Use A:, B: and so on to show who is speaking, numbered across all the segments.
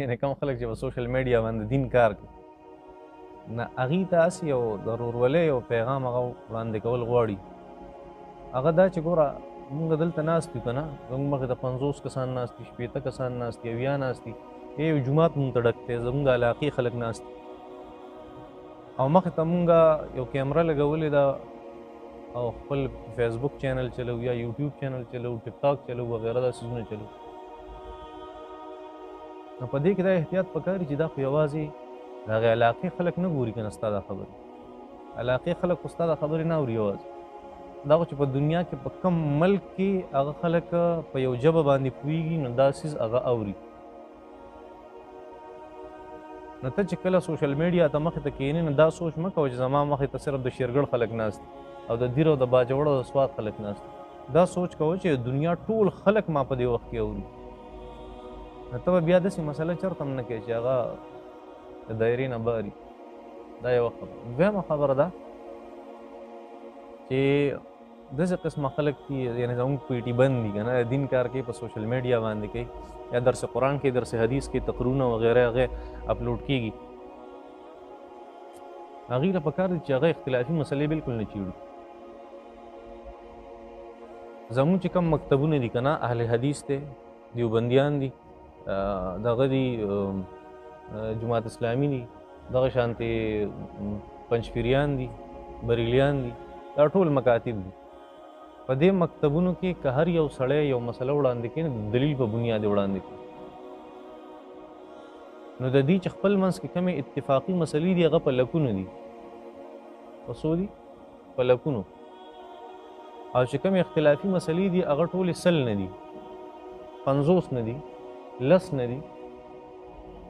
A: یعنې کوم خلک چې په سوشل میډیا باندې دین کار کوي نه هغوی ته هسې یو د ورورولۍ یو پیغام هغه وړاندې کول غواړي هغه دا چې ګوره مونږ دلته ناست یو که نه زموږ مخې ته 50 کسان ناست دي 80 کسان ناست دي 70 ناست دي یو جومات مونږ ته ډک دی زموږ د علاقې خلک ناست دي او مخې ته مونږ یو کیمره لګولې ده او خپل فیسبوک چینل چلو یا یوټیوب چینل چلو ټیک ټاک چلو وغیره دا څیزونه چلو نو په دې کې دا احتیاط پکار چې دا خو یوازې د هغې علاقې خلک نه ګوري که نه ستا دا خبرې علاقې خلک خو ستا دا خبرې نه اوري یوازې دا خو چې په دنیا کې په کم ملک کې هغه خلک په یو ژبه باندې پوهېږي نو دا څیز هغه اوري نو ته چې کله سوشل میډیا ته مخې ته کښېنې نو دا سوچ مه کوه چې زما مخې ته صرف د شیرګړ خلک ناست او د دیر او د باجوړ او د سوات خلک ناست دا سوچ کوه چې دنیا ټول خلک ما په دې وخت کې اوري نو ته به بیا داسې مسله چېرته هم نه کوې چې هغه د دایرې نه باري دا یوه خبره دویمه خبره ده چې داسې قسمه خلک دي یعنې زموږ پیټي بند دي که نه دین کار کوي په سوشل میډیا باندې کوي یا درس قرآن کې درس حدیث کې تقرونه وغیره هغې اپلوډ کېږي هغوی ته پکار دي چې هغه اختلافي مسلې بلکل نه چیړي زموږ چې کوم مکتبونه دي که نه اهل حدیث دی دیوبندیان دي دغه دي جماعت اسلامي دي دغه شانتې پنجپیریان دي بریلیان دي دا ټول مکاتب دي په دې مکتبونو کې که هر یو سړی یو مسله وړاندې کوي نو د دلیل په بنیاد وړاندې کوي نو د دې چې خپل منځ کې کومې اتفاقي مسلې دي هغه په لکونو دي په څو دي په لکونو او چې کومې اختلافي مسلې دي هغه ټولې 100 نه دي 50 نه دي 10 نه دي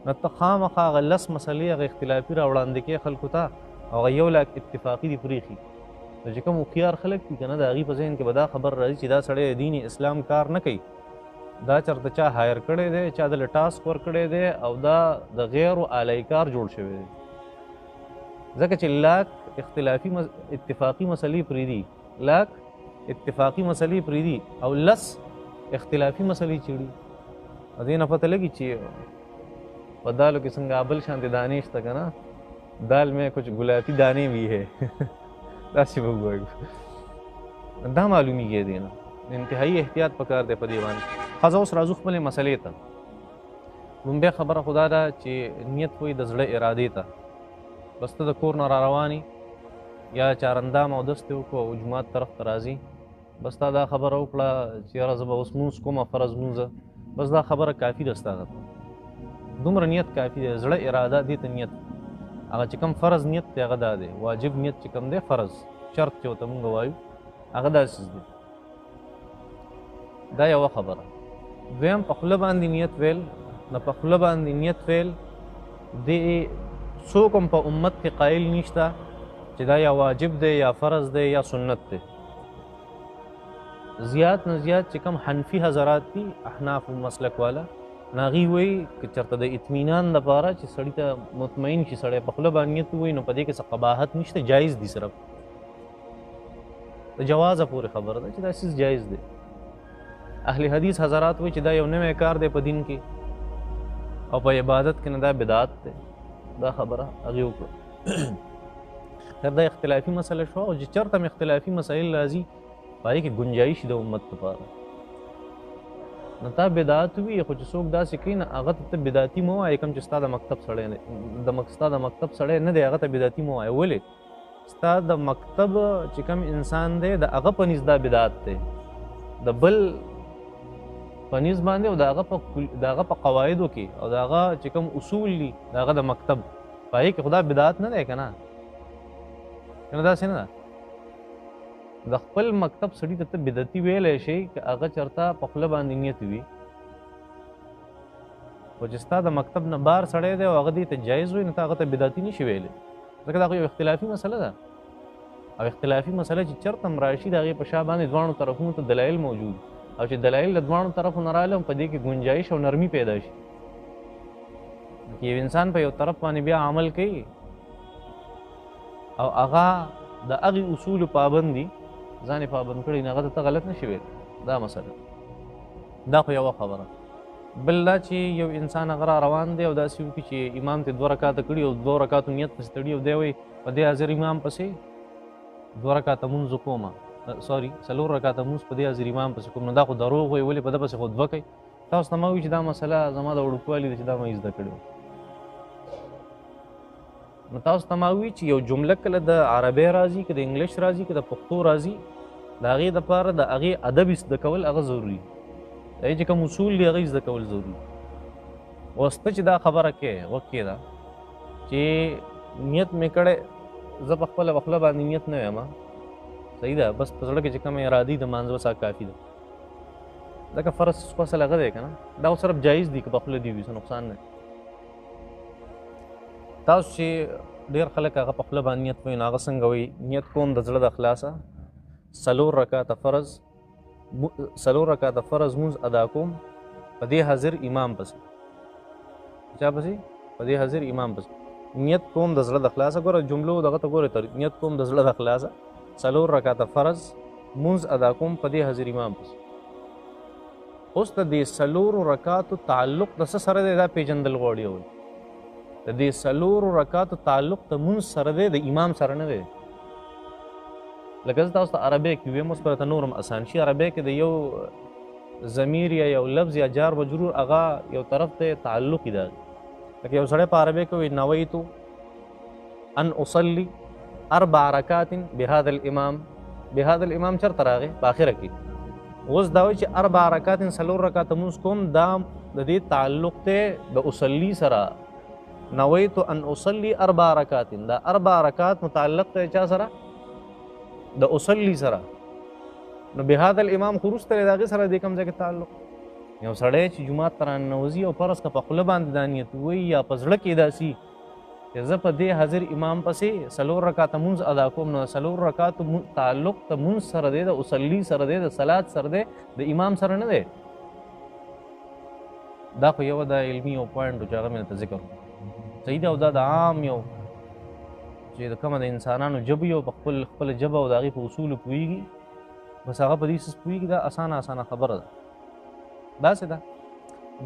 A: نو ته خامخا هغه 10 مسلې هغه اختلافي راوړاندې کوې خلکو ته او هغه 1 لاک اتفاقي دي پرېښي نو چې کوم هوښیار خلک دي که نه د هغوی په ذهن کې به دا خبر راځي چې دا سړی د دین اسلام کار نه کوي دا چېرته چا هایر کړی دی چا دله ټاسک ورکړی دی او دا د غیرو اعلی کار جوړ شوی دی ځکه چې لاک اختلافي اتفاقي مسلې پرېږدي لاک اتفاقي مسلې پرېږدي او 10 اختلافي مسلې چیړي او دې نه پته لګي چې په دالو کې څنګه بل شانتې دانې شته که نه دال میں کچھ گلاتی دانے بھی ہے داسې به ووایو دا معلومیږي دی نه انتهایي احتیاط پکار دی په دې باندې ښځه اوس راځو خپلې مسلې ته لومبۍ خبره خو دا ده چې نیت وایي د زړه ارادې ته بس ته د کور نه را روانې یا چارندام اودس دې وکړو او جومات طرف ته راځي بس تا دا خبره وکړه چې یاره زه به اوس مونځ کومه فرض مونځه بس دا خبره کافي ده ستا هغه دومره نیت کافي دی زړه اراده دې ته نیت هغه چې کوم فرض نیت دی هغه دا دی واجب نیت چې کوم دی فرض شرط چې ورته مونږ وایو هغه دا څیز دی دا یوه خبره دویم په خوله باندې نیت ویل نه په خوله باندې نیت ویل دې څوک هم په امت کې قایل نشته چې دا یا واجب دی یا فرض دی یا سنت دی زیات نه زیات چې کوم حنفي حضرات دي احناف مسلک والا ناغي وایي که چېرته د اطمینان لپاره چې سړي ته مطمئن شي سړی په خوله باندې نیت ووایي نو په دې کې څه قباحت نشته جایز دي صرف د جوازه پورې خبره ده چې دا څیز جایز دی اهل حدیث حضرات وایي چې دا یو نوی کار دی په دین کې او په عبادت کې نه دا بدعت دی دا خبره هغې وکړه خیر دا اختلافي مسله شوه او چې چېرته هم اختلافي مسایل راځي په هغې کې گنجایش د امت لپاره نو تا بدعت وي خو چې څوک داسې کوي نه هغه ته ته بدعتي مه وایې کوم چې ستا د مکتب سړی ستا د مکتب سړی نه دی هغه ته بدعتي مه وایې ولې ستا د مکتب چې کوم انسان دی د هغه په نس دا بدعت دی د بل په نس باندې او د هغه په قواعدو کې او د هغه چې کوم اصول دي د هغه د مکتب په هغې کې خو دا بدعت نه دی که نه داسې نه ده د خپل مکتب سړي ته ته بدعتي ویلی شي که هغه چېرته په خوله باندې نیت وي خو چې ستا د مکتب نه بار سړی دی او هغه دې ته جایز وي نو ته هغه ته بدعتي نشي ویلی ځکه دا خو یو اختلافي مسله ده او اختلافي مسله چې چېرته هم راشي د هغې په شا باندې دواړو طرفونو ته دلایل موجود او چې دلایل د دواړو طرفو نه راغله په دې کې ګنجایش او نرمي پیدا شي یو انسان په یو طرف باندې بیا عمل کوي او هغه د هغې اصولو پابند دي ځان یې پابند کړی نو هغه ته ته غلط نشي ویلی دا مسله دا خو یوه خبره بل دا چې یو انسان هغه را روان دی او داسې وکړي چې امام ته 2 رکعاته کړي او 2 رکعاتو نیت پسې تړي او دی وایي په دې حاضر امام پسې 2 رکعاته مونځ کومه سوري 4 رکعاته مونځ په دې حاضر امام پسې کوم. نو دا خو دروغ وایي، ولې په ده پسې خو 2 کوي. تاسو ته ما وایي چې دا مسله زما د وړوکوالي ده چې دا ما یې زده کړې وه. نو تاسو ته ما وایي چې یو جمله کله د عربۍ راځي، که د انګلیش راځي، که د پښتو راځي، د هغې دپاره د هغې ادب زده کول هغه ضروري. د هغې چې کوم اصول دي هغه زده کول ضروري. اوس ته چې دا خبره کوې غوږ کښېږده چې نیت مې کړی، زه په خپله په خوله باندې نیت نه وایم، صحیح ده، بس په زړه کې چې کومه ارادي د مانځه بس هغه کافي ده. ځکه فرض فصل هغه دی که نه، دا خو صرف جایز دي که په خوله دي وي، څه نقصان نه. تاسو چې ډېر خلک هغه په خوله باندې نیت کوي، نو هغه څنګه وایي؟ نیت کوم د زړه د اخلاصه 4 رکعاته فرض 4 رکعاته فرض مونځ ادا کوم په دې حاضر امام پسې. چا پسې؟ په دې حاضر امام پسې. نیت کوم د زړه د اخلاصه. ګوره جملو دغه ته ګورئ، نیت کوم د زړه د اخلاصه 4 رکعاته فرض مونځ ادا کوم په دې حاضر امام پسې. اوس د دې 4 رکعاتو تعلق د څه سره دی دا پېژندل غواړي. د دې 4 رکعاتو تعلق د مونځ سره دی، د امام سره نه دی. لکه زه تاسو ته عربۍ کې ویم، اوس پرته نورم اسان شي. عربۍ کې د یو ضمیر یا یو لفظ یا جار مجرور هغه یو طرف ته تعلق دی. لکه یو سړی په عربۍ کې وایي نویتو ان اصلي 4 رکعات بهذا الامام. بهذا الامام چېرته راغی؟ په آخره کې. اوس دا وایي چې 4 رکعات 4 رکعاته مونځ کوم، دا د دې تعلق دی د اصلي سره. نویتو ان اصلي 4 رکعات، دا 4 رکعات متعلق دی چا سره؟ د اصلي سره. نو بهذا الامام خو وروسته دی د هغې سره د کوم ځای کې تعلق. یو سړی چې جومات ته راننوځي او فرض که په خوله باندې دا نیت ووایي یا په زړه کې داسي چې زه په دې حاضر امام پسې 4 رکعاته مونځ ادا کوم، نو 4 رکعاتو تعلق د مونځ سره دی، د اصلي سره دی، د صلات سره دی، د امام سره نه دی. دا خو یوه د علمي یو پوینټ و چې هغه مې درته ذکر کړو. صحیح ده. او دا د عام یو چې د کومه د انسانانو ژبه یو په خپله ژبه او د هغې په اصولو پوهېږي، بس هغه په دې څه پوهېږي. دا اسانه خبره ده. داسې ده.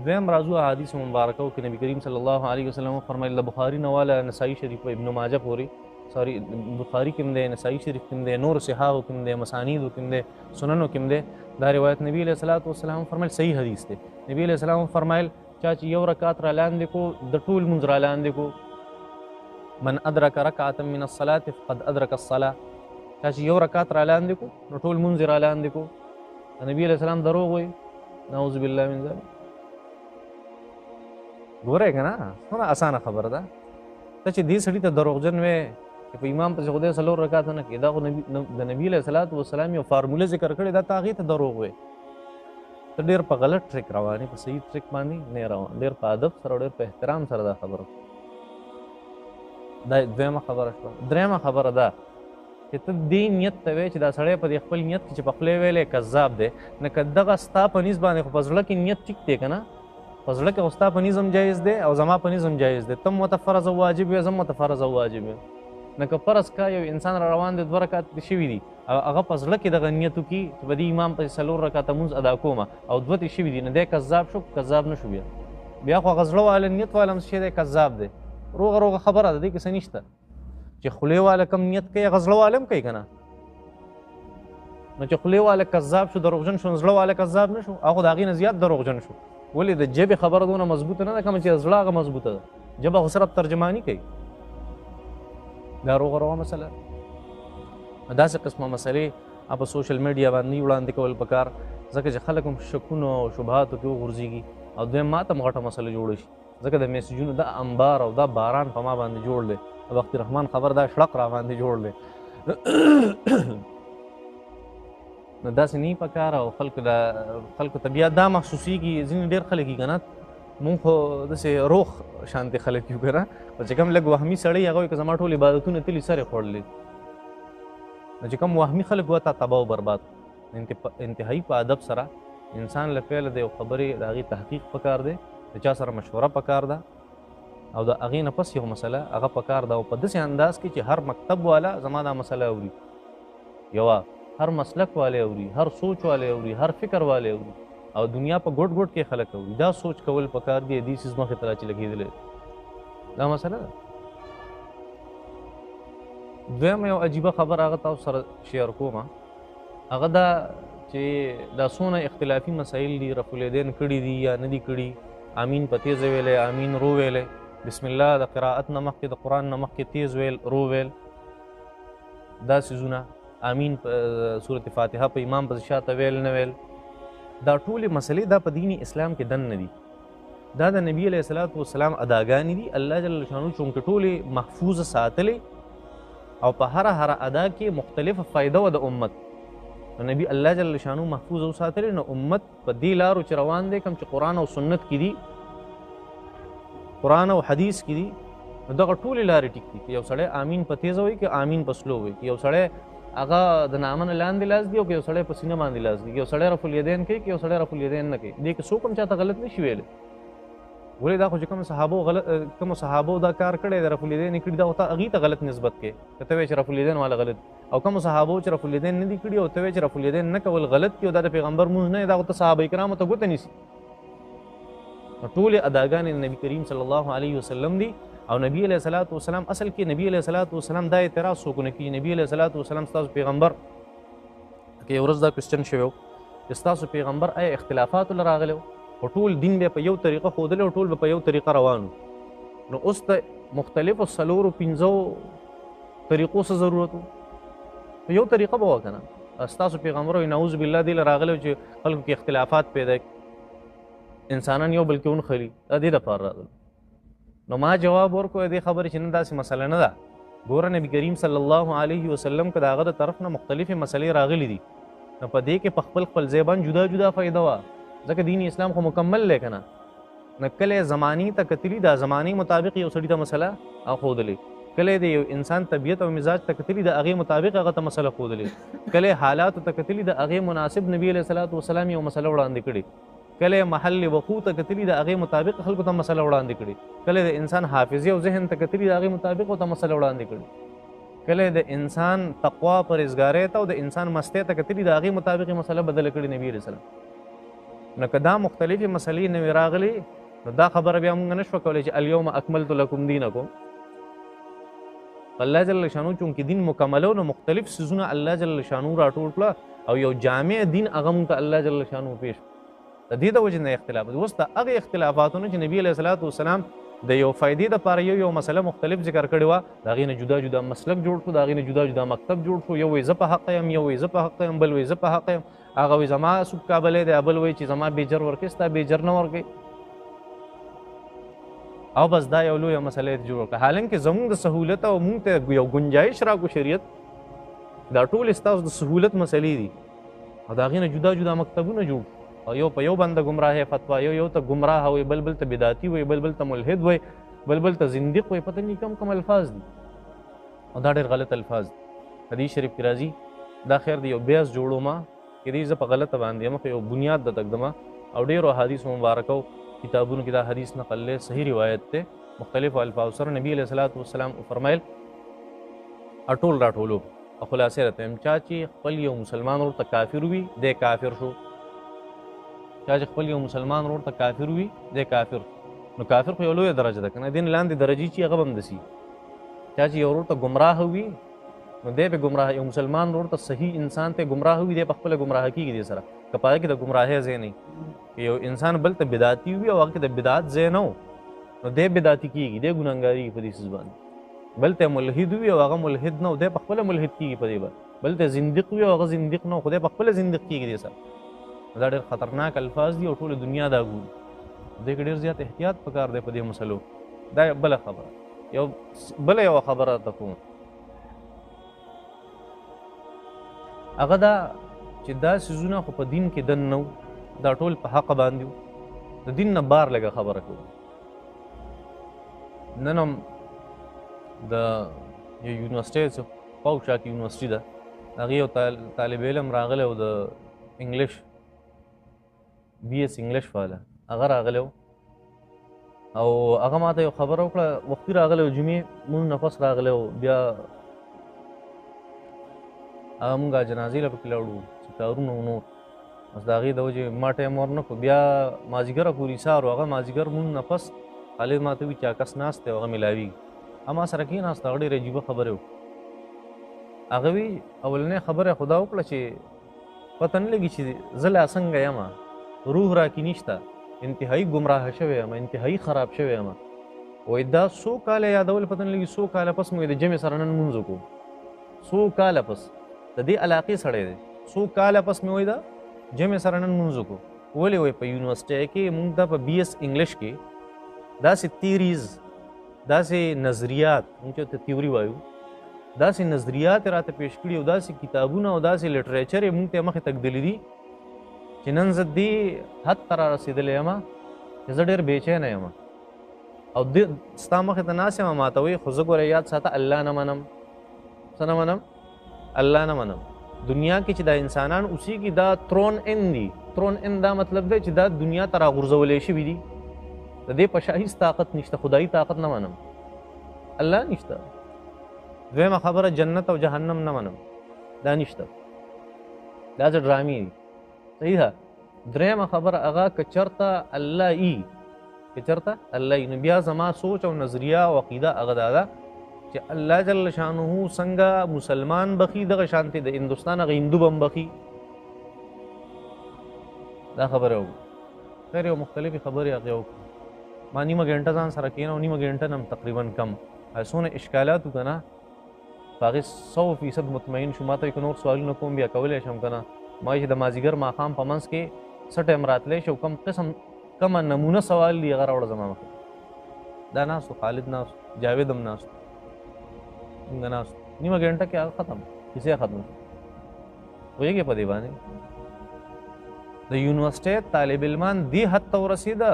A: دویم راځو احادیث مبارکو کې نبي کریم صلی الله علیه وسلم فرمایل، د بخاري نه والا نسائی شریف او ابن ماجه پورې، سوري بخاري کې هم دی، نسائی شریف کې هم دی، نور صحاحو کې هم دی، مسانیدو کې هم دی، سننو کې هم دی. دا روایت نبی علیه الصلاۃ والسلام فرمایل صحیح حدیث دی. نبی علیه السلام فرمایل چا چې یو رکعت را لاندې کو د ټول مونځ را لاندې کو، من ادرک رکعة من الصلاة فقد ادرک الصلاة. چا چې یو رکعت را لاندې کو نو ټول مونځ را لاندې کو. نبی علیه السلام دروغ وایي، نعوذ بالله من ذلک. ګورئ که نه، څومره اسانه خبره ده. ته چې دې سړي ته دروغجن وې چې په امام پسې خدای 4 رکعاته نه کړي، دا خو د نبي علیه الصلاۃ والسلام یو فارموله ذکر کړې ده، ته هغې ته دروغ وې. ته ډېر په غلط ټریک روانې، په صحیح ټریک باندې نه روان. ډېر په ادب سره او ډېر په احترام سره دا خبره. دا دویمه خبره شوه. درېیمه خبره ده چې ته دې نیت ته وایې چې دا سړی په دې خپل نیت کې چې په خوله یې ویلی کذاب دی. نه که دغه ستا په نیز باندې خو په زړه کې نیت ټیک دی که نه، په زړه کې خو ستا په نیز هم جایز دی او زما په نیز هم جایز دی. ته هم ورته فرض او واجب وي، زه هم ورته فرض او واجب یم. نه که فرض کا یو انسان را روان دی 2 رکعات شوي دي او هغه په زړه کې دغه نیت وکړي چې په دې امام پسې 4 رکعاته مونځ ادا کومه او 2 ترې شوي دي، نو دی کذاب شو، کذاب نه شو. بیا خو هغه زړه والا نیت والا هم څه شی دی، کذاب دی. روغه خبره ده، دې کې څه نشته. چې خولې والا کم نیت کوي هغه زړه والا هم کوي که نه. نو چې خولې والا کذاب شو، دروغجن شو، زړه والا کذاب نه شو، هغه خو د هغې نه زیات دروغجن شو. ولې د ژبې خبره دونه مضبوطه نه ده کومه چې زړه هغه مضبوطه ده. ژبه خو صرف ترجماني کوي. دا روغه مسله. داسې قسمه مسلې په سوشل میډیا باندې وړاندې کول پکار، ځکه چې خلک هم شکونو او شبهاتو کې وغورځېږي او دویم ما ته هم غټه مسله جوړه شي. ځکه د میسجونو دا انبار او دا باران په ما باندې جوړ دی. وخت رحمان خبر دا شړق را باندې جوړ دی. نو داسې نه پکار او خلکو ته بیا دا محسوسېږي. ځینې ډېر خلک یي که نه، مونږ خو داسې روغ شانتې خلک یو که نه، خو چې کوم لږ وهمي سړی هغه وایي که زما ټول عبادتونه تلي سر یې خوړلی. نو چې کوم وهمي خلک وه تا تباه او برباد. انتهایي په ادب سره انسان له پیله د یو خبرې د هغې تحقیق پکار دی، د چا سره مشوره پکار ده او د هغې نه پس یو مسله هغه پکار ده. او په داسې انداز کې چې هر مکتب والا زما دا مسله اوري، یوه هر مسلک والی اوري، هر سوچ والی اوري، هر فکر والی اوري. او دنیا په ګوټ ګوټ کې خلک کوي. دا سوچ کول پکار دی دې سیس مخې ته راچې لګېدلی دا مسله ده. دویم یو عجیبه خبر هغه تاسو سره شیر کوم، هغه دا چې دا څونه اختلافي مسایل دي رفع الیدین کړي دي یا نه دي کړي، امین په تیز ویلی، امین رو ویلی، بسم الله د قرائت نه مخکې د قرآن نه مخکې تیز ویل رو ویل، دا څیزونه امین په صورت فاتحه په امام پسې شاته ویل نه ویل، دا ټولې مسلې دا په دین اسلام کې دن نه دي. دا د نبی علیه الصلاۃ والسلام اداګانې دي. الله جل شانو چونکې ټولې محفوظ ساتلې او په هر ادا کې مختلفه فایده و د امت، نو نبی الله جل شانو محفوظ او ساتلې، نو امت په دې لارو چې روان دی کوم چې قرآن او سنت کې دي، قرآن او حدیث کې دي، نو دغه ټولې لارې ټیک دي. یو سړی امین په تیزه وایي که امین په سلو وایي، یو سړی هغه د نامه نه لاندې لاس دی او که یو سړی په سینه باندې لاس دی، یو سړی رفع الیدین کوي که یو سړی رفع الیدین نه کوي. دې کې څوک هم چاته غلط نشي ویلی. ولې دا خو چې کومو صحابو دا کار کړی دی رفع الیدین یې کړي، دا هغوی ته غلط نسبت کوي که ته وایې چې رفع الیدین والا غلط، او کومو صحابو چې رفع الیدین نه دي کړي او ته وایې چې رفع الیدین نه کول غلط دي او دا د پیغمبر مونځ نه دی، دا خو ته صحابه کرامو ته ګوته نیسي. نو ټولې اداګانې د نبي کریم صلی الله علیه وسلم دي. او نبی علیه الصلاۃ والسلام اصل کې نبی علیه الصلاۃ والسلام دا اعتراض څوک نه کوي. نبی علیه الصلاۃ والسلام ستاسو پیغمبر کې یو ورځ دا کوېسچن شوی و چې ستاسو پیغمبر آیا اختلافاتو له راغلی و او ټول دین به په یو طریقه ښودلی او ټول به په یو طریقه روان و، نو اوس د مختلفو څلورو پنځو طریقو څه ضرورت و؟ په یو طریقه به وه که نه. ستاسو پیغمبر وایي نعوذ بالله دې له راغلی و چې خلکو کې اختلافات پیدا کړي، انسانان یو بل کې ونښلي، دا دې دپاره راغلو. نو ما جواب ورکړو دې خبرې چې نه داسې مسله نه ده. ګوره نبي کریم صلی الله علیه وسلم که د هغه د طرف نه مختلفې مسلې راغلي دي، نو په دې کې په خپل خپل ځای باندې جدا جدا فایده وه، ځکه دین اسلام خو مکمل دی که نه. نه کله یې زمانې ته کتلي، دا زمانې مطابق یو سړي ته مسله ښودلې، کله یې د یو انسان طبیعت او مزاج ته کتلي، د هغې مطابق هغه ته مسله ښودلې، کله یې حالاتو ته کتلي، د هغې مناسب نبي علیه الصلاۃ والسلام یو مسله وړاندې کړې، کله یې محل وقوع ته کتلي، د هغې مطابق خلکو ته مسله وړاندې کړي، کله د انسان حافظې او ذهن ته کتلي، د هغې مطابق ورته مسله وړاندې کړي، کله د انسان تقوا پرهیزګارۍ ته او د انسان مستۍ ته کتلي، د هغې مطابق یې مسله بدله کړې نبي علیه السلام. نو که دا مختلفې مسلې نوې راغلې، نو دا خبره بیا موږ نه شوه کولی چې الیوم اکملت لکم دینکم. الله جل شانو چونکې دین مکملو، نو مختلف څیزونه الله جل شانو راټول کړه او یو جامع دین هغه موږ ته الله جل شانو پیش. د دې د وجې نه اختلاف دي. اوس د هغې اختلافاتونه چې نبي علیه الصلاۃ والسلام د یو فایدې دپاره یو مسله مختلف ذکر کړې وه، د هغې نه جدا جدا مسلک جوړ شو، د هغې نه جدا جدا مکتب جوړ شو. یو وایي زه په حق یم، یو وایي زه په حق یم، بل وایي زه په حق یم، هغه وایي زما سوک کابلی دی، بل وایي چې زما بیجر ورکوي، ستا بیجر نه ورکوي، او بس دا یو لویه مسله یې جوړ کړه. حالانکې زموږ د سهولت او موږ ته یو ګنجایش راکړو شریعت، دا ټولې ستاسو د سهولت مسلې دي او د هغې نه جدا جدا مکتبونه جوړ او یو په یو باندې ګمراهۍ فتوا، یو ته ګمراه وایي، بل ته بدعتي وایي، بل ته ملحد وایي، بل ته زندیق وایي، پته نه کم الفاظ دي او دا ډېر غلط الفاظ دي. حدیث شریف کې راځي دا خیر دی یو بیاس جوړو ما کې دې زه په غلطه باندې یم، یو بنیاد د تقدمه او ډېرو احادیث مبارکو کتابونو کې دا حدیث نقل دی، صحیح روایت دی مختلفو الفاظ سره. نبی علیه الصلاۃ والسلام فرمایل اټول راټولو او خلاصې راته یم، چا چې خپل یو مسلمان ورته کافر وي دی کافر شو، چا چې خپل یو مسلمان ورته کافر وي دی کافر. نو کافر خو یو لویه درجه ده که نه، دین لاندې درجې چې هغه به هم دسي. چا چې یو ورته ګمراه وي نو دی به ګمراه، یو مسلمان ورته صحیح انسان ته ګمراه وي دی په خپله ګمراه کېږي دی سره، که په هغه کې د ګمراهۍ ځای نه وي. یو انسان بل ته بدعتي وي او هغه کې د بدعت ځای نه و، نو دی بدعتي کېږي، دی ګناهګارېږي په دې څیز باندې. بل ته ملحد وي او هغه ملحد نه و، دی په خپله ملحد کېږي په دې باندې. بل ته زندیق وي او هغه زندیق نه و، خو دی په خپله زندیق کېږي دی سره. دا ډېر خطرناک الفاظ دي او ټوله دنیا دا ګوري. دې کې ډېر زیات احتیاط پکار دی په دې مسلو. دا بله خبره. بله یوه خبره درته کوم، هغه دا چې دا څیزونه خو په دین کې دن نه و، دا ټول په حق باندې و، د دین نه بار لږه خبره کوو. نن هم د یو یونیورسټۍ څه پاوشا کې یونیورسټي ده، هغې یو طالب علم راغلی و د انګلیش BS انګلیش والا، هغه راغلی و او هغه ما ته یو خبره وکړه، وختي راغلی و، جمعې مونږ نه پس راغلی و، بیا هغه مونږ جنازې له پکې لاړو چې کارونه و نور. بس د هغې د وجې ما ټایم ورنه کړو. بیا مازدیګره پورې سهار و، هغه مازدیګر مونځ نه پس خالد ما ته وي چې کس ناست دی او هغه میلاویږي. ما سره کېناست، هغه ډېرې عجیبه خبرې وکړې. هغه وي اولنۍ خبره خو دا وکړه چې پته نه لګي چې زه لا څنګه یم، روح راکې نشته، انتهایي ګمراه شوی یم، انتهایي خراب شوی یم. وایي دا څو کاله یادول پته نه لګي، څو کاله پس مې د جمعې سره نن لمونځ وکړو، څو کاله پس د دې علاقې سړی دی، څو کاله پس مې وایي دا جمعې سره نن لمونځ وکړو. ولې وایي په یونیورسټۍ کې موږ ته په BS انګلیش کې داسې تیریز، داسې نظریات، موږ ته تیوري وایو، داسې نظریات راته پیش کړي او داسې کتابونه او داسې لټریچر یې موږ ته مخې تږدلی دي چې نن زه دې حد ته را رسېدلی یم چې زه ډېر بېچینه یم. او ستا مخې ته ناست یم، ما ته وایي خو زه ګوره یاد ساته الله نه منم. څه نه منم؟ الله نه منم. دنیا کې چې دا انسانان اوسېږي دا ترون ان دي. ترون ان دا مطلب دی چې دا دنیا ته راغورځولی شوي دي. د دې په شا هېڅ طاقت نشته، خدایي طاقت نه منم، الله نشته. دویمه خبره جنت او جهنم نه منم، دا نشته، دا څه ډرامې دي. صحیح ده. دریمه خبره هغه که چېرته الله ای، که چېرته الله ای، نو بیا زما سوچ او نظریه او عقیده هغه دا ده چې الله جل شانه څنګه مسلمان بخي دغه شانتې د هندوستان هغه هندو به هم بخي. دا خبره وکړو. خیر یو مختلفې خبرې هغې وکړو. ما نیمه ګنټه ځان سره کېنه او نیمه ګنټه نه هم تقریبا کم څونه اشکالات و که نه په هغې 100% مطمئن شو. ما ته که نور سوالونه کوم بیا کولی شم که نه. ما چې د مازدیګر ماښام په منځ کې څه ټایم راتلی شي او کوم قسم کومه نمونه سوال دي هغه راوړه زما مخې. دا ناست و، خالد ناست، جاوید هم ناست، څنګه ناست، نیمه ګنټه کې هغه ختم، کیسې ختم. پوهېږې په دې باندې د یونیورسټۍ طالب علمان دې حد ته ورسېده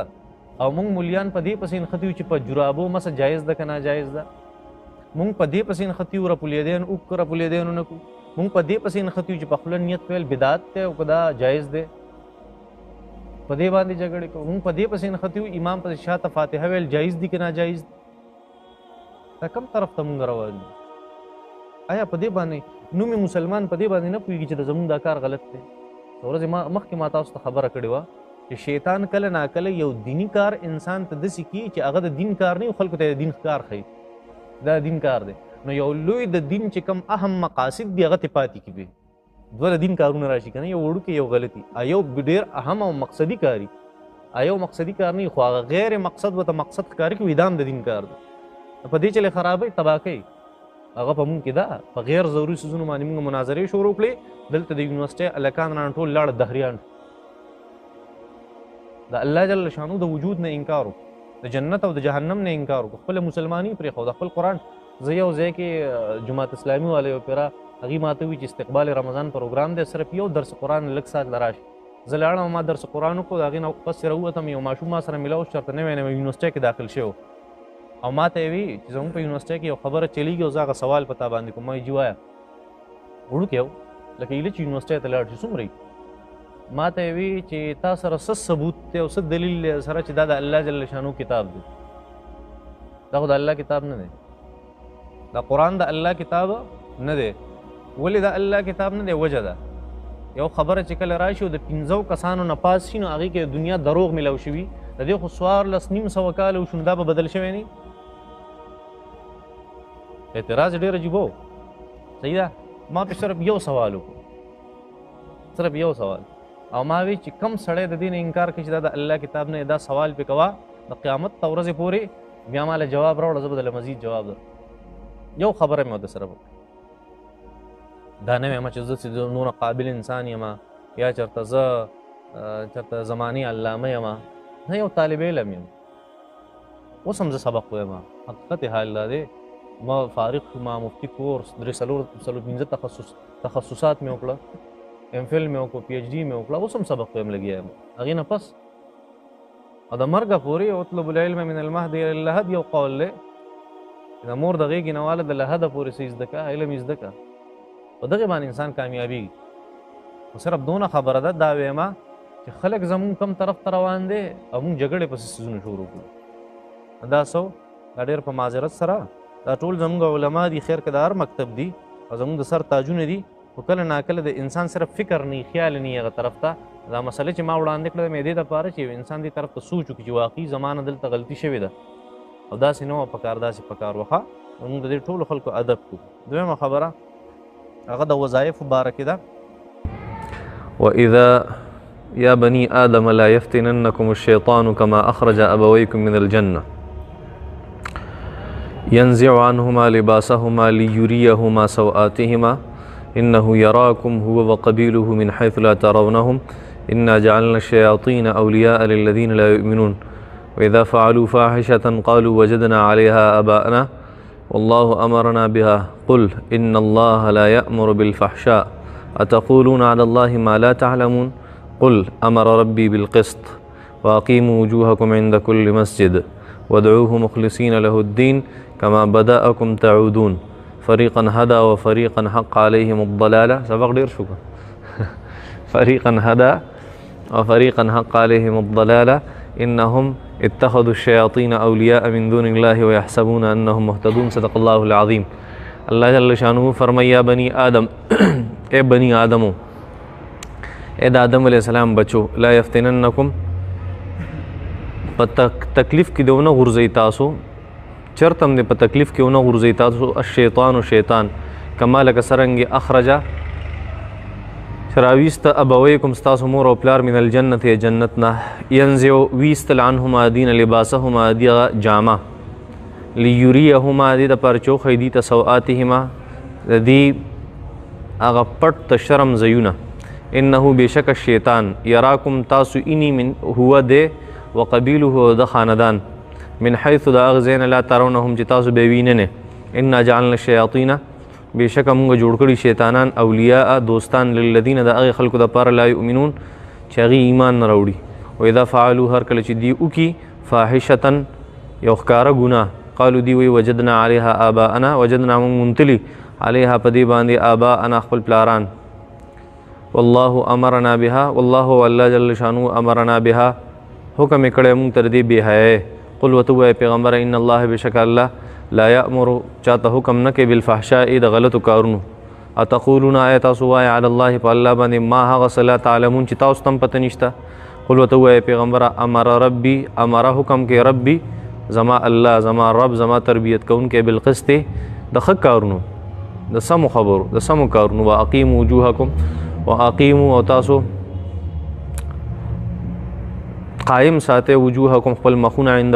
A: او موږ مولیان په دې پسې نښتي یو چې په جرابو مسه جایز ده که ناجایز ده. موږ په دې پسې نښتي یو رپولیدین وکړو که رپولیدین ونه کړو. موږ په دې پسې نښتي یو چې په خوله نیت ویل بدعت دی او که دا جایز دی، په دې باندې جګړې کوو. موږ په دې پسې نښتي یو امام پسې شاته فاتحه ویل جایز دي که ناجایز دي. دا کوم طرف ته موږ روان یو؟ آیا په دې باندې نومې مسلمان په دې باندې نه پوهېږي چې د زموږ دا کار غلط دی؟ ورځې مخکې ما تاسو ته خبره کړې وه چې شیطان کله ناکله یو دیني کار انسان ته داسې کي چې هغه د دین کار نه وي، خلکو ته د دین کار ښیي دا دین کار دی. نو یو لوی د دین چې کوم اهم مقاصد دي هغه ته پاتې کړي. دوه د دین کارونه راشي که نه، یو وړوکی یو غلطي، یو ډېر اهم او مقصدي کاري، یو مقصدي کار نه وي خو هغه غیر مقصد ورته مقصد ښکاري کړي، دا هم د دین کار دی. په دې چې له خرابۍ تباه کوي هغه په مونږ کې ده. په غیر ضروري څیزونو باندې مونږ مناظرې شروع کړې. دلته د یونیورسټۍ هلکان رانه ټول لاړه دهریان، د الله جل شانو د وجود نه انکار وکړو، د جنت او د جهنم نه انکار وکړو، خپله مسلماني پرېښوده، خپل قرآن. زه یو ځای کې جماعت اسلامي والا یو پیره هغې ما ته وي چې استقبال رمضان پروګرام دی، صرف یو درس قرآن لږ ساعت له راشي. زه لاړم ما درس قرآن وکړو، د هغې نه پس راووتم. یو ماشوم ما سره میلاو شو، چېرته نوی نوی یونیورسټۍ کې داخل شوی او ما ته یې وي چې زموږ په یونیورسټۍ کې یو خبره چلیږي او زه هغه سوال په تا باندې کوم. ما یې جي وایه وړوکی یو لکه ایله چې یونیورسټۍ ته لاړ شي څومره یي. ما ته یې وي چې تا سره څه ثبوت دی او څه دلیل دی سره چې دا د الله جل شانو کتاب دی؟ دا خو د الله کتاب نه دی، دا قرآن د الله کتاب نه دی. ولې د الله کتاب نه دی؟ وجه ده یو خبره چې کله راشي او د 15 کسانو نه پاس شي نو هغې کې د دنیا دروغ میلاو شوي، د دې خو 1400 کاله وشو نو دا به بدل شوی نه. اعتراض ډېر عجیب و. صحیح ده. ما پې صرف یو سوال وکړو، صرف یو سوال، او ما وی چې کم سړی د دې نه انکار کوي چې دا د الله کتاب نه، دا سوال پې کوه د قیامت ته ورځې پورې، بیا ماله جواب راوړه، زه به دله مزید جواب در. یو خبره مې ورته سره وکړه، دا نه وایم چې زه نور قابل انسان یم یا چېرته زه چېرته زماني علامه یم، نه، یو طالب علم یم. اوس هم زه سبق وایم. حقیقت حال دا دی ما فارغ شو، ما مفتي کورس 3-4 تخصصات مې وکړه، MPhil مې وکړو، PhD مې وکړه، اوس هم سبق وایم لګیا یم. هغې نه پس او د مرګه پورې اطلب العلم من المهد الى اللحد یو قول دی، د مور د غېږې نه واله د لحده پورې څه زده کړه، علم یې زده کړه، په دغې باندې انسان کامیابېږي. خو صرف دونه خبره ده دا ویمه چې خلک زمونږ کم طرف ته روان دی او مونږ جګړې پسې څیزونه شروع کړو. دا څه دا ډېر په معذرت سره دا ټول زمونږ علما دي، خیر که د هر مکتب دي او زمونږ د سر تاجونه دي، خو کله ناکله د انسان صرف فکر نه خیال نه هغه طرف ته دا مسله چې ما وړاندې کړه مې دې دپاره چې یو انسان دې طرف ته سوچ وکړي چې واقعي زما نه دلته غلطي شوې ده او داسې نه وه پکار داسې پکار وښه موږ د دې ټولو خلکو ادب کوو. دویمه خبره هغه د وظایفو باره کې ده. وإذا يا بني آدم لا يفتننكم الشيطان كما أخرج أبويكم من الجنة ينزع عنهما لباسهما ليريهما سوآتهما إنه يراكم هو وقبيله من حيث لا ترونهم إنا جعلنا الشياطين أولياء للذين لا يؤمنون وإذا فعلوا فاحشة قالوا وجدنا عليها آباءنا والله أمرنا بها قل إن الله لا يأمر بالفحشاء أتقولون على الله ما لا تعلمون قل أمر ربي بالقسط وأقيموا وجوهكم عند كل مسجد وادعوه مخلصين له الدين كما بدأكم تعودون فريقا هدى وفريقا حق عليهم الضلالة. سبق دير شكرا. فريقا هدى وفريقا حق عليهم الضلالة إنهم اتخذوا الشياطين أولياء من دون الله ويحسبون أنهم مهتدون. صدق الله العظيم. اللہ جل شانہ فرمایا یا بنی آدم اے بنی آدمو اے دا آدم علیہ السلام بچو لا یفتننکم پا تکلیف کی دونا غرزی تاسو چرتم دے پا تکلیف کی دونا غرزی تاسو الشیطان و شیطان کما لک سرنگ اخرجا شراویست ابویکم ستاسو مور و پلار من الجنت جنتنا ینزعو ویست لعنہما دین لباسہما دیغا جامع لیوریهما دی د پرچو خیدی ته سوآتهما دی هغه پټ ته شرم زیونه انه بشک الشیطان یراکم تاسو اینی من هو دی وقبیله د خاندان من حيث دا اغزین لا ترونهم چې تاسو به ویننه انا جعلنا الشیاطین بشک موږ جوړ کړي شیطانان اولیاء دوستان للذین د هغه خلکو د پاره لا یؤمنون چې هغه ایمان نه راوړي و اذا فعلوا هر کله چې دی وکي فاحشة یو ښکاره ګناه قالو دی وی وجدنا علیها آباءنا وجدنا منتلی علیها پدی باندې آباءنا خپل پلاران والله امرنا بها والله والله جل شانو امرنا بها حکم کړه مونږ تر دې به ہے قل وتو پیغمبر ان الله بشک الله لا یامر چاته حکم نه کې بالفحشاء د غلط کارونو اتقولون آیات سوا علی الله فالله باندې ما هغه صلی تعلمون چې تاسو تم پته نشته قل وتو پیغمبر امر ربي امر حکم کې ربي زما الله زما رب زما تربیت کون کې بالقسط د ښه کارونو د سمو خبرو د سمو کارونو واقیموا وجوهکم واقیموا او تاسو قائم ساته وجوهکم خپل مخونه عند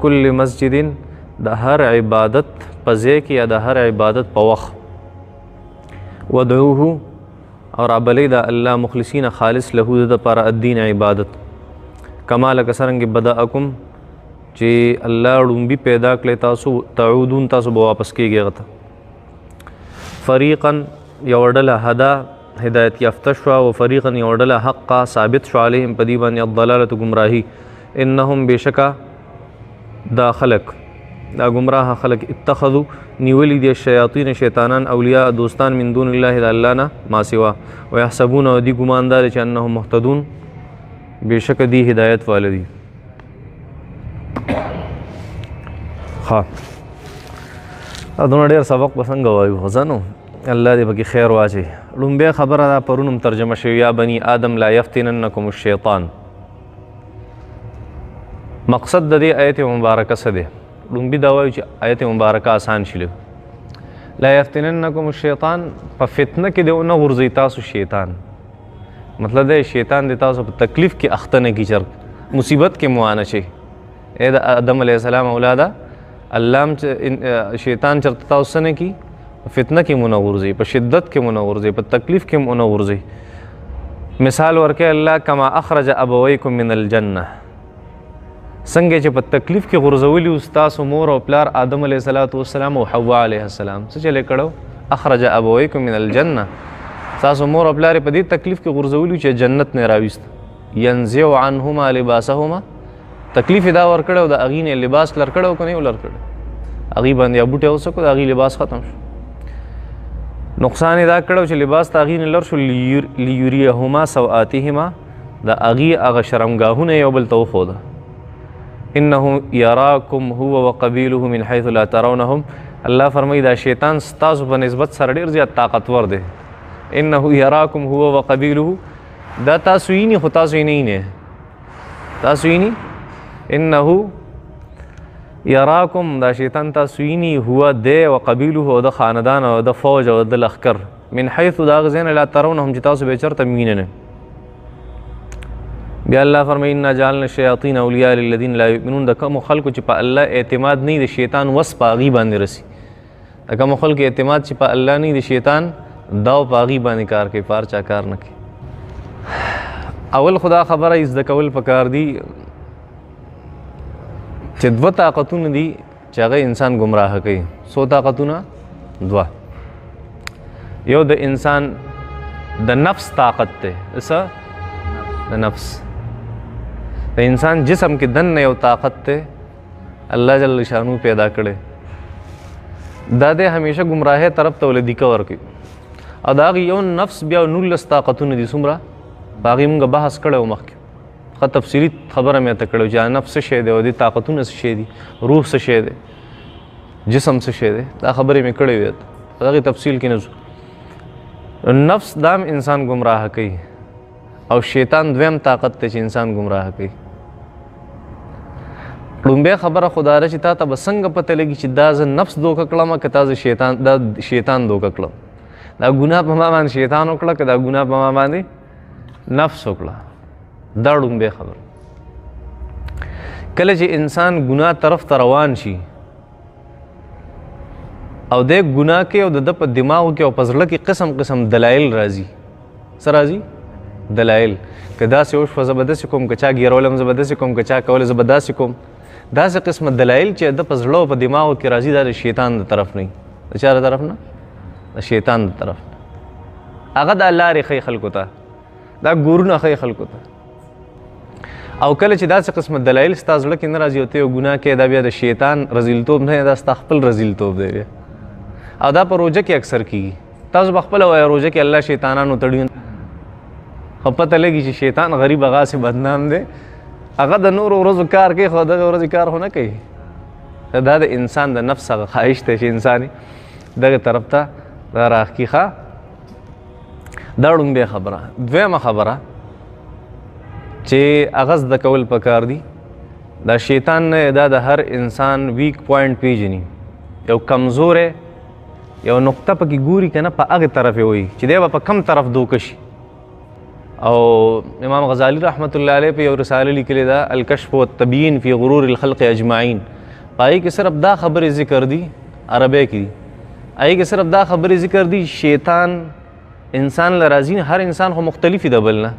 A: كل مسجد د هر عبادت پځې کې یا د هر عبادت په وخت ودعوه اور ابلی د الله مخلصین خالص له د پر الدین عبادت کمال کسرنګ بداکم چې الله ړومبي پیدا کړی تاسو تعودون تاسو به واپس کیږئ غته فریقا یوړله هدا هدایت یافته شو او فریقا یوړله حق ثابت شو علیهم پدی باندې الضلاله گمراهی انهم بشکا دا خلق دا گمراه خلق اتخذوا نیولی دی شیاطین شیطانان اولیاء دوستان من دون الله د الله نه ما سوا ويحسبون دی ګماندار چې انهم مهتدون بشک دی ہدایت والدی. ها ادونه ډیر سبق پسند غوايو ځانو الله دې پکې خیر واچي. لومبه خبره دا پرونم ترجمه شوی یا بنی آدم لا یفتننکم الشیطان. مقصد د دې آیت مبارکه څه دی؟ لومبي دا وایي چې آیت مبارکه آسان شله لا یفتننکم الشیطان په فتنه کې دی نه ورځي تاسو شیطان مطلب ہے شیطان دیتا تاسو په تکلیف کې اخته نه کی چر مصیبت کې موانه شي اے د آدم علیہ السلام اولاده الله شیطان چرته تاسو نه کی فتنه کې منورځي په شدت کې منورځي په تکلیف کې منورځي. مثال ورکه الله کما اخرج ابویکم من الجنه څنګه چې په تکلیف کې غرزولي استاد مور او پلار آدم علیہ السلام او حوا علیہ السلام څه چلے کړو اخرج ابویکم من الجنه تاسو مور او پلار په دې تکلیف کې غرزولي چې جنت نه راويست ينزع عنهما لباسهما تکلیف دا ور کړو د اغي نه لباس لر کړو کني ولر کړو اغي باندې ابوټه اوسه کو اغي لباس ختم شو نقصان دا کړو چې لباس تاغي نه لر شو ليريهما سوآتهما دا اغي اغه شرمګاهونه یو بل تو خو ده انه يراكم هو وقبيله من حيث لا ترونهم الله فرمایي دا شیطان ستاسو په نسبت سره ډېر زیات طاقتور دی. انه یراکم هو وقبیله، دا تاسو یې نه خو تاسو یې نه تاسو یې نه. انه یراکم، دا شیطان تاسو یې نه هو دی وقبیله، او د خاندان او د فوج او د لښکر، من حیث دا غزین لا ترونهم چې تاسو به چرته وینئ نه. بیا الله فرمایي انا جعلنا الشیاطین اولیاء للذین لا یؤمنون، د کومو خلکو چې په الله اعتماد نه د شیطان وس په هغې باندې رسي. د کومو خلکو اعتماد چې په الله نه د شیطان دا په هغې باندې کار کوي، په هر چا کار نه کوي. اول خدا خبره یې زده کول پکار دي چې دوه طاقتونه دي چې هغه انسان ګمراه کوي. څو طاقتونه؟ دوه. یو د انسان د نفس طاقت دی، څه د نفس. د انسان جسم کې دننه یو طاقت دی الله جل شانو پیدا کړی، دا دی همیشه ګمراهۍ طرف ته ولې دیکه ورکوي. او د هغې یو نفس بیا 19 طاقتونه دي. څومره؟ په هغې مونږ بحث کړی و مخکې، ښه تفصیلي خبره مې ته کړې چې نفس څه شی دی او دې طاقتونه څه شی دي، روح څه شی دی، جسم څه شی دی، دا خبرې مې کړې وې. په دغې تفصیل کې نه ځو. نفس دام انسان ګمراه کوي، او شیطان دویم طاقت دی چې انسان ګمراه کوي. لومبۍ خبره خدا ده چې تا ته به څنګه پته لګي چې دا زه نفس دوکه کړم که تا زه شیطان دوکه کړم. دا ګناه په ما باندې شیطان وکړه که دا ګناه په ما باندې نفس وکړه. دا لومبۍ خبره. کله چې انسان ګناه طرف ته روان شي او دی ګناه کې او د ده په دماغو کې او په زړه کې قسم قسم دلایل راځي. څه راځي؟ دلایل. که داسې وشوه زه به داسې کوم، که چا ګیرولم زه به داسې کوم، که چا کوله زه به داسې کوم. داسې قسمه دلایل چې د په زړه او په دماغو کې راځي دا د شیطان د طرف نه. د چا د طرف نه؟ د شیطان د طرف نه. هغه دا لارې ښیي خلکو ته، دا ګورونه ښیي خلکو ته. او کله چې داسې قسمه دلایل ستا زړه کې نه راځي او ته یو ګناه کوې، دا بیا د شیطان رذیلتوب نه، دا ستا خپل رذیلتوب دی بیا. او دا په روژه کې اکثر کېږي. تاسو به خپله وایه روژه کې الله شیطانانو تړي، خو پته لګي چې شیطان غریب هغسې بدنام دی، هغه د نورو ورځو کار کوي خو دغه ورځې کار خو نه کوي. دا د انسان د نفس هغه خواهش دی چې انسان دغه طرف ته دا راښکي. ښه، دا لومبۍ خبره. دویمه خبره چې هغه زده کول پکار دي، دا شیطان نه دا د هر انسان ویک پوینټ پیژني. یو کمزوری یو نقطه پکې ګوري که نه، په هغې طرف یې وایي چې دی به په کم طرف دوکه شي. او امام غزالی رحمت الله علیه په یو رساله لیکلې ده الکشف والتبیین فی غرور الخلق اجمعین. په هغې کې صرف دا خبرې ذکر دي، عربی کې دي، هغې کې صرف دا خبرې ذکر دي شیطان انسان له راځي. هر انسان خو مختلف دی بل نه.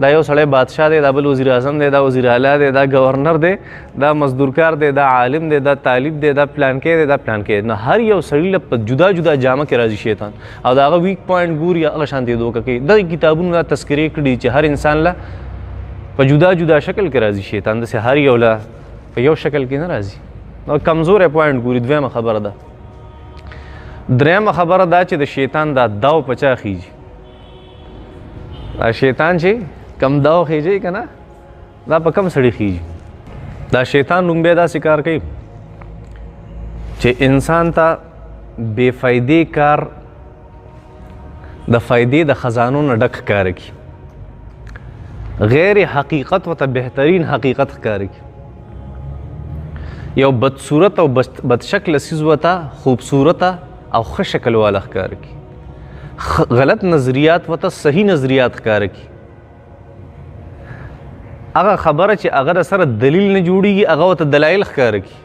A: دا یو سړی بادشاه دی، دا بل وزیر اعظم دی، دا وزیر اعلی دی، دا گورنر دی، دا مزدورکار دی، دا عالم دی، دا طالب دی، دا پلانکی دی، دا پلانکی دی. نه، هر یو سړي له په جدا جدا جامه کې راځي شیطان، او د هغه ویک پوینټ ګوري، هغه شانتې دوکه کوي. دغې کتابونو دا تذکرې کړي چې هر انسان له په جدا جدا شکل کې راځي شیطان، داسې هر یو له په یو شکل کې نه راځي. نو کمزوری پوینټ ګوري. دویمه خبره ده. دریمه خبره دا چې د شیطان دا داو په چا خیږي. دا شیطان چې کم داو خیږي که نه، دا په کم سړي خیږي. دا شیطان لومبۍ داسې کار کوي چې انسان ته بې فایدې کار د فایدې د خزانو نه ډک ښکاره کړي، غیر حقیقت ورته بهترین حقیقت ښکاره کړي. یو بدصورت او بدشکله څیز ورته خوبصورته او ښه شکل والا ښکاره کړي، غلط نظریات ورته صحیح نظریات ښکاره کړي. هغه خبره چې هغه د سره دلیل نه جوړېږي هغه ورته دلایل ښکاره کړي.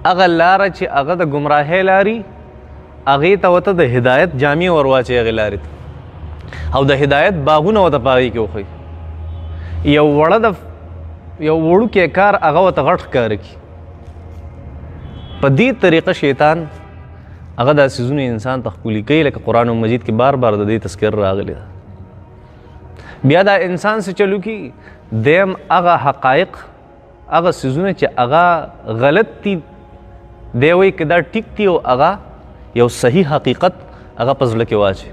A: هغه لاره چې هغه د ګمراهۍ لارې هغې ته ورته د هدایت جامې ور واچوي، هغې لارې ته، او د هدایت باغونه ورته په هغې کې وښیي. یو وړوکی کار هغه ورته غټ ښکاره کړي. په دې طریقه شیطان هغه دا څیزونه انسان ته ښکلي کوي، لکه قرآن مجید کې بار بار د دې تذکر راغلی ده. بیا دا انسان څه چلو کی دیم هغه حقایق هغه څیزونه چې هغه غلط دي دی وایي که دا ټیک دي، او هغه یو صحیح حقیقت هغه په زړه کې واچوي.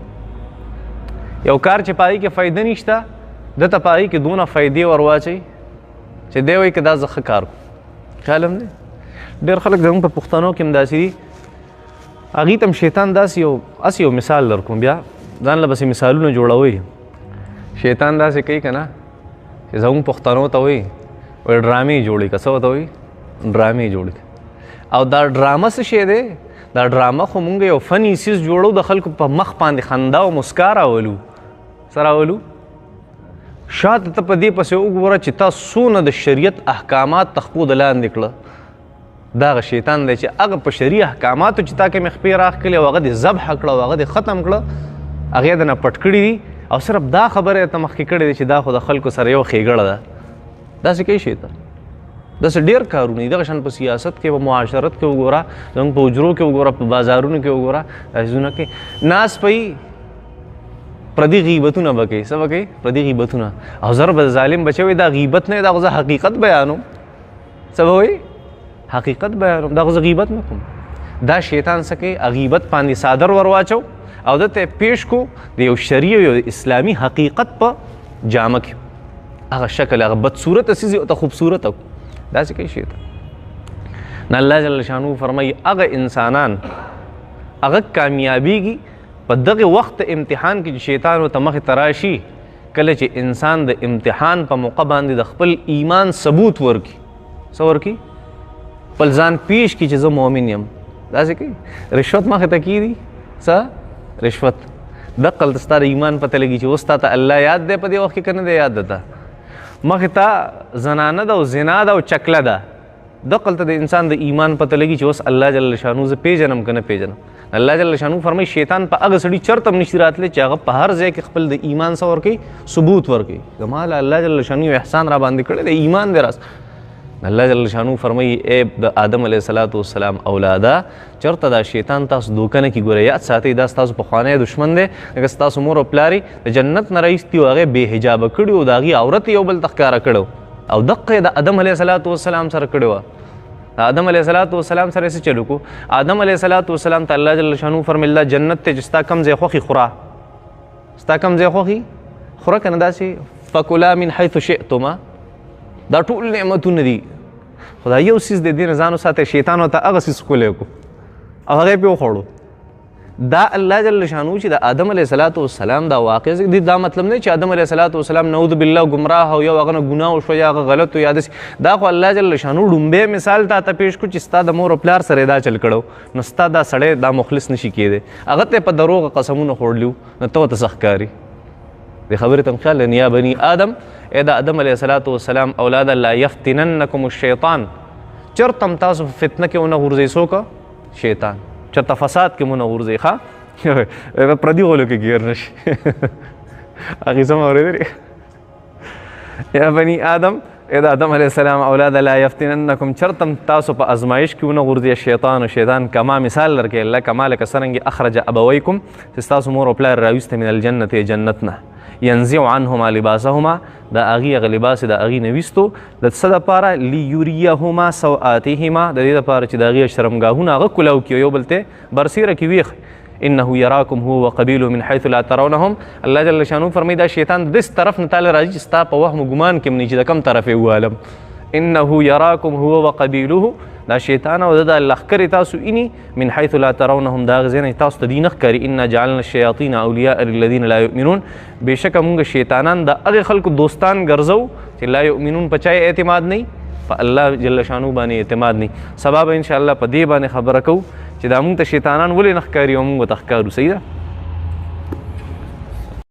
A: یو کار چې په هغې کې فایده نشته، دته په هغې کې دونه فایدې ور واچوي چې دی وایي که دا زه ښه کار کوم. خیال هم دی ډېر خلک زموږ په پښتنو کې هم داسې دي هغې ته هم شیطان داسې یو مثال در کوم بیا ځان له بسې مثالونه جوړوئ. شیطان داسې کوي که نه چې زموږ پښتنو ته وایي ډرامې جوړې که څه ورته وایي ډرامې جوړې او دا ډرامه څه شی دی دا ډرامه خو مونږ یو فني څیز جوړو د خلکو په مخ باندې خندا او مسکا راولو څه راولو شاته ته په دې پسې وګوره چې تا څونه د شریعت احکامات تخپو د لاندې کړه دا هغه شیطان دی چې هغه په شرعي احکاماتو چې تا کې مې خپې راښکلې او هغه دې ذبح کړه او هغه دې ختم کړه هغې د نه پټ کړي دي او صرف دا خبره یې ته مخکې کړې دی چې دا خو د خلکو سره یو ښېګړه ده. داسې کوي شیطان داسې ډېر کارونه دي. دغه شان په سیاست کې په معاشرت کې وګوره زموږ په حجرو کې وګوره په بازارونو کې وګوره داسې کې ناس پهی پردي غیبتونه به کوي څه به کوي پردي غیبتونه او زر به ظالم بچی وایي دا غیبت نه دا خو زه حقیقت بیانوم څه به وایي حقیقت بیانوم دا خو زه غیبت نه کوم. دا شیطان څه کوي غیبت باندې صادر ور واچو او دته پیش کو د یو شرعي او اسلامي حقیقت په جامه کې هغه شکل هغه بدصورته څیز او ته خوبصورت او داسې کوي شیطان. نه الله جل شانو فرمایي هغه انسانان هغه کامیابیږي په دغه وخت امتحان کې شیطان ورته مخې ته راشي کله چې انسان د امتحان په موقع باندې د خپل ایمان ثبوت ورکي څه ورکي خپل ځان پیش کړي چې زه مؤمن یم. داسې کوي رشوت مخې ته کېږي څه رشوت دقل ستا د ایمان پته لګي چې اوس تا ته الله یاد دی په دې وخت کې که نه دی یاد ده مخې ته زنانه ده او زنا ده او چکله ده دقل ته د انسان د ایمان پته لګي چې اوس الله جل شانو زه پیژنم که نه پیژنم. الله جل شانو فرمایي شیطان په هغه سړي چرته هم نشي راتلی چې هغه په هر ځای کې خپل د ایمان څه ورکوي ثبوت ورکوي. زما له الله جل شانو یو احسان را باندې کړی دی ایمان دی راس. الله جل شانو فرمایي ای د آدم علیه السلام اولاده چرته دا شیطان تاسو دوکه نه کي ګوره یاد ساتئ دا ستاسو پخوانی دشمن دی لکه ستاسو مور او پلار د جنت نه رایستي او هغې بې حجابه کړي او د هغې عورت یو بل ته ښکاره کړی او دقه یې د آدم علیه السلام سره کړې وه. آدم علیه السلام سره یې څه چل وکړو آدم علیه السلام ته الله جل شانو فرمیل دا جنت دی چې ستا کوم ځای خوښي خوره ستا کوم ځای خوښي خوره که نه داسې فکلا من حیث شئتما دا ټول نعمتونه دي خو دا یو څیز د دې نه ځان وساتئ شیطان ورته هغه څیز ښکلی کړو او هغه یې پرې وخوړو. دا الله جل شانو چې د آدم علیه السلام دا واقع دی دا مطلب نه چې آدم علیه السلام نعوذ بالله ګمراه او یا هغه نه ګناه وشوه یا هغه غلط یا داسې دا خو الله جل شانو ډومبی مثال تا ته پیش کړو چې ستا د مور او پلار سره دا چل کړو نو ستا دا سړی دا مخلص نشي کېدی هغه ته په دروغه قسمونه خوړلي نو ته ورته څه ښکاري دې خبرې ته خیال لرئ یا بني آدم ای د آدم علیه السلام اولاده لا یفتننکم الشیطان چرته هم تاسو په فتنه کې ونه غورځئ څوک شیطان چرته فساد کې مونه غورځئ ښه پردي غولو کې ګیر نشي هغې سم اورېدلې یا بني آدم ای د آدم علیه السلام اولاده لا یفتننکم چرته هم تاسو په ازمایش کې ونه غورځئ شیطان و شیطان کما مثال درکوي الله کما لکه څرنګې اخرج ابویکم چې ستاسو مور او پلار راویسته من الجنت جنت نه ینزع عنهما لباسهما دا هغې هغه لباس د هغې نه ویستو د څه دپاره لیوریهما سوآتهما د دې دپاره چې د هغې شرمګاهونه هغه کلاو کړي یو بل ته برسیره کړي ویښ انه یراکم هو وقبیله من حیث لا ترونهم الله جل شانو فرمایي دا شیطان د داسې طرف نه تاله راځي چې ستا په وهم و ګمان کې هم نه چې د کوم طرف یې ووالم انه یراکم هو وقبیله دا شیطان او د لښکرې تاسو اینی من حیث لا ترونهم دا هغه ځای نه تاسو ته دوی نه ښکاري انا جعلنا الشیاطین اولیاء للذین لا یؤمنون بېشکه مونږ شیطانان د هغې خلکو دوستان ګرځو چې لا یؤمنون په چا اعتماد نه په الله جل شانو باندې اعتماد نه سبا به انشاءالله په دې باندې خبره کوو چې دا مونږ ته شیطانان ولې نه ښکاري او مونږ ورته ښکارو صحیح ده